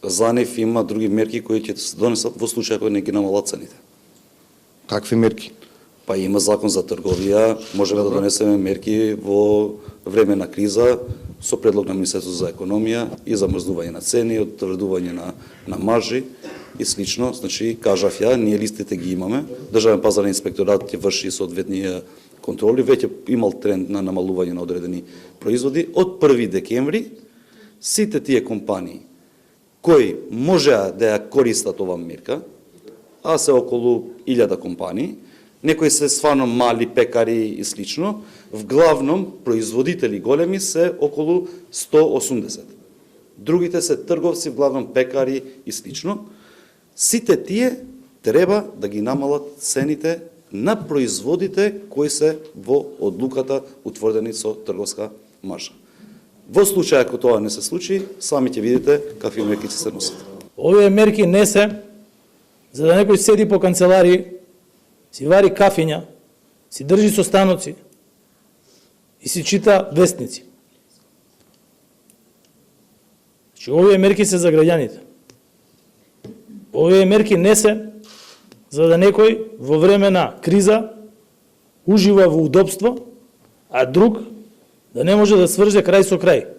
За нив има други мерки кои ќе се донесат во случај кој не ги намалат цените. Какви мерки? Па има закон за трговија, можеме да донесеме мерки во време на криза со предлог на Министерството за економија и замрзнување на цени, одредување на маржи и слично. Значи, кажав ја, ние листите ги имаме, Државен пазарен инспекторат ќе врши соодветни контроли, веќе имал тренд на намалување на одредени производи. Од 1 декември сите тие компании кои можеа да ја користат оваа мерка, а се околу 1000 компании, некои се стварно мали пекари и слично, вглавном производители големи се околу 180. Другите се трговци, вглавном пекари и слично. Сите тие треба да ги намалат цените на производите кои се во одлуката утврдени со трговска маржа. Во случај ако тоа не се случи, сами ќе видите какви мерки ќе се носат. Овие мерки не се за да некој седи по канцеларии, си вари кафиња, си држи состаноци и си чита вестници. Значи, овие мерки се за граѓаните. Овие мерки не се за да некој во време на криза ужива во удобство, а друг да не може да сврже крај со крај.